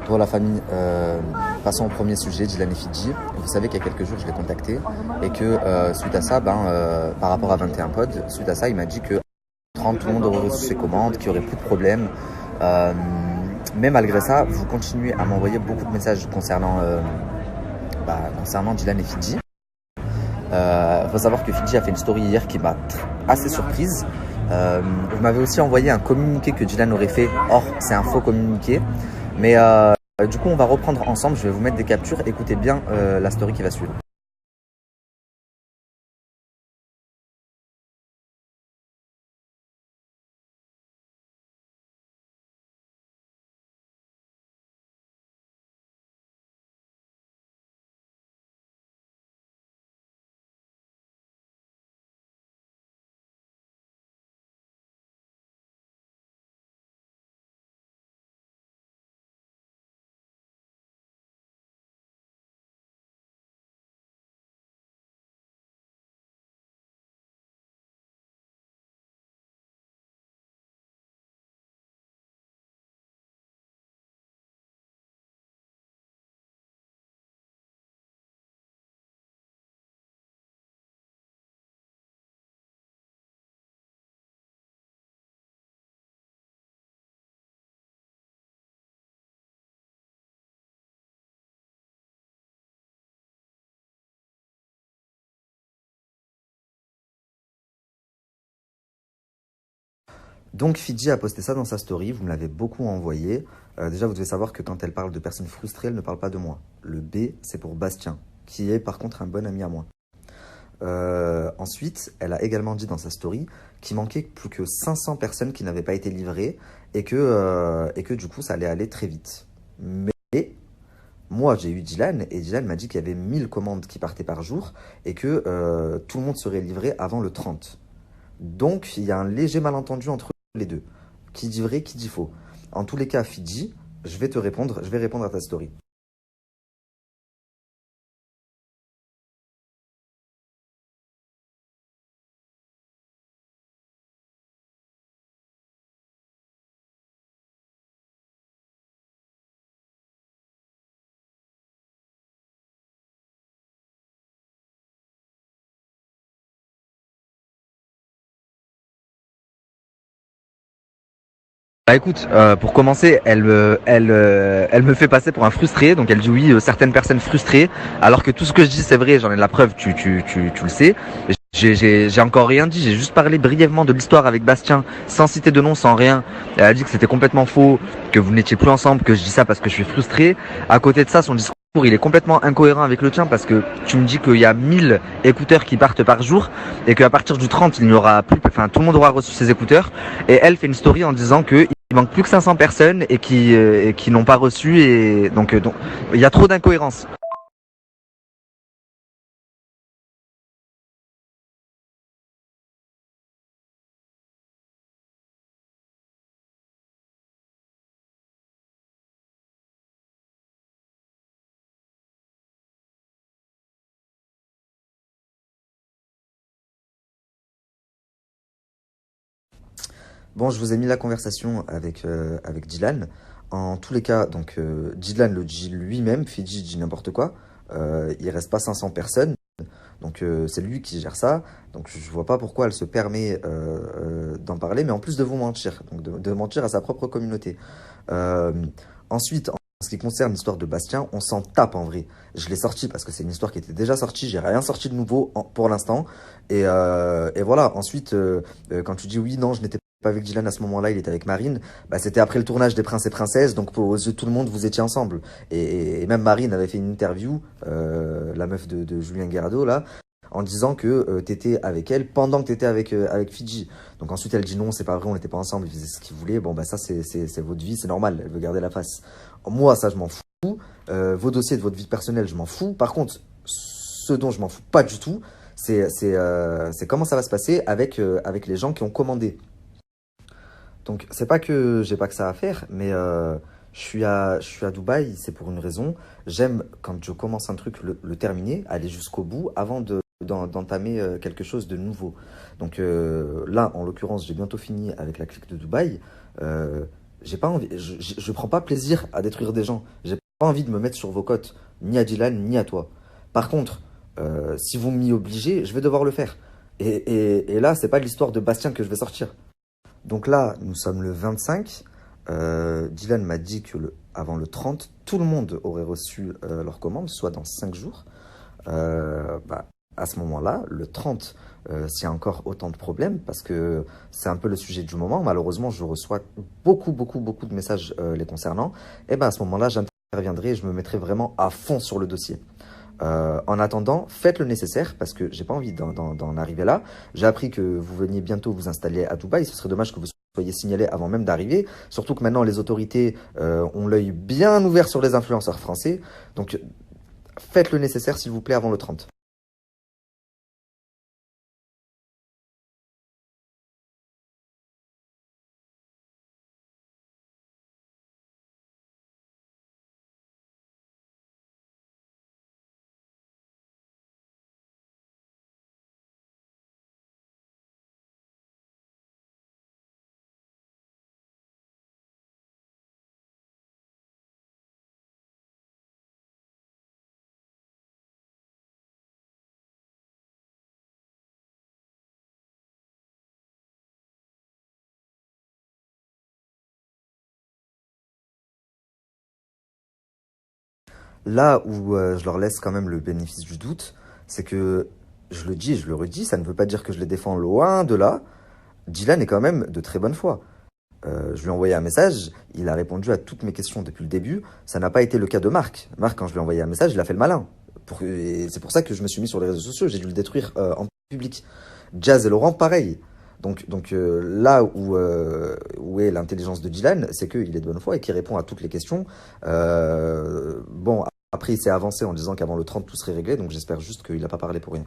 Pour la famille, passons au premier sujet, Dylan et Fidji. Vous savez qu'il y a quelques jours, je l'ai contacté et que suite à ça, par rapport à 21 Pod, suite à ça, il m'a dit que 30, tout le monde aurait reçu ses commandes, qu'il n'y aurait plus de problème. Mais malgré ça, vous continuez à m'envoyer beaucoup de messages concernant Dylan et Fidji. Il faut savoir que Fidji a fait une story hier qui m'a assez surprise. Vous m'avez aussi envoyé un communiqué que Dylan aurait fait. Or, c'est un faux communiqué. Mais du coup, on va reprendre ensemble. Je vais vous mettre des captures. Écoutez bien la story qui va suivre. Donc Fidji a posté ça dans sa story, vous me l'avez beaucoup envoyé. Déjà, vous devez savoir que quand elle parle de personnes frustrées, elle ne parle pas de moi. Le B, c'est pour Bastien, qui est par contre un bon ami à moi. Ensuite, elle a également dit dans sa story qu'il manquait plus que 500 personnes qui n'avaient pas été livrées et que du coup, ça allait aller très vite. Mais moi, j'ai eu Dylan et Dylan m'a dit qu'il y avait 1000 commandes qui partaient par jour et que tout le monde serait livré avant le 30. Donc, il y a un léger malentendu entre les deux. Qui dit vrai, qui dit faux. En tous les cas, Fidji, je vais répondre à ta story. Bah écoute, pour commencer, elle me fait passer pour un frustré, donc elle dit oui, certaines personnes frustrées, alors que tout ce que je dis c'est vrai, j'en ai la preuve, tu le sais. J'ai encore rien dit, j'ai juste parlé brièvement de l'histoire avec Bastien, sans citer de nom, sans rien. Elle a dit que c'était complètement faux, que vous n'étiez plus ensemble, que je dis ça parce que je suis frustré. À côté de ça, son discours il est complètement incohérent avec le tien parce que tu me dis qu'il y a 1000 écouteurs qui partent par jour et qu'à partir du 30, il n'y aura plus, enfin tout le monde aura reçu ses écouteurs. Et elle fait une story en disant que il manque plus que 500 personnes et qui n'ont pas reçu et donc il y a trop d'incohérences. Bon, je vous ai mis la conversation avec Dylan. En tous les cas, donc Dylan le dit lui-même, Fidji dit n'importe quoi. Il reste pas 500 personnes, donc c'est lui qui gère ça. Donc je vois pas pourquoi elle se permet d'en parler, mais en plus de vous mentir, donc de mentir à sa propre communauté. Euh, Ensuite, en ce qui concerne l'histoire de Bastien, on s'en tape en vrai. Je l'ai sorti parce que c'est une histoire qui était déjà sortie, j'ai rien sorti de nouveau pour l'instant. Et voilà, ensuite, quand tu dis oui, non, je n'étais pas avec Dylan à ce moment-là, il était avec Marine, bah, c'était après le tournage des Princes et Princesses, donc aux yeux de tout le monde, vous étiez ensemble. Et même Marine avait fait une interview, la meuf de Julien Guerrado, là, en disant que t'étais avec elle pendant que t'étais avec Fidji. Donc ensuite elle dit non, c'est pas vrai, on n'était pas ensemble, ils faisaient ce qu'ils voulaient. Bon bah ça c'est votre vie, c'est normal, elle veut garder la face. Moi ça je m'en fous. Vos dossiers de votre vie personnelle je m'en fous. Par contre, ce dont je m'en fous pas du tout, c'est comment ça va se passer avec les gens qui ont commandé. Donc c'est pas que j'ai pas que ça à faire, mais je suis à Dubaï, c'est pour une raison. J'aime quand je commence un truc le terminer, aller jusqu'au bout avant d'entamer quelque chose de nouveau. Donc là, en l'occurrence, j'ai bientôt fini avec la clique de Dubaï. Euh, j'ai pas envie, je prends pas plaisir à détruire des gens. J'ai pas envie de me mettre sur vos côtes, ni à Dylan, ni à toi. Par contre, si vous m'y obligez, je vais devoir le faire. Et là, c'est pas l'histoire de Bastien que je vais sortir. Donc là, nous sommes le 25. Dylan m'a dit que avant le 30, tout le monde aurait reçu leur commande, soit dans 5 jours. Bah, à ce moment-là, le 30, s'il y a encore autant de problèmes, parce que c'est un peu le sujet du moment, malheureusement, je reçois beaucoup de messages les concernant, et ben à ce moment-là, j'interviendrai et je me mettrai vraiment à fond sur le dossier. En attendant, faites le nécessaire parce que j'ai pas envie d'en arriver là. J'ai appris que vous veniez bientôt vous installer à Dubaï. Ce serait dommage que vous soyez signalé avant même d'arriver. Surtout que maintenant les autorités ont l'œil bien ouvert sur les influenceurs français. Donc faites le nécessaire s'il vous plaît avant le 30. Là où je leur laisse quand même le bénéfice du doute, c'est que je le dis et je le redis, ça ne veut pas dire que je les défends loin de là. Dylan est quand même de très bonne foi. Je lui ai envoyé un message, il a répondu à toutes mes questions depuis le début. Ça n'a pas été le cas de Marc. Marc, quand je lui ai envoyé un message, il a fait le malin. Et c'est pour ça que je me suis mis sur les réseaux sociaux, j'ai dû le détruire en public. Jazz et Laurent, pareil. Donc là où est l'intelligence de Dylan, c'est qu'il est de bonne foi et qu'il répond à toutes les questions. Bon, après, il s'est avancé en disant qu'avant le 30, tout serait réglé, donc j'espère juste qu'il n'a pas parlé pour rien.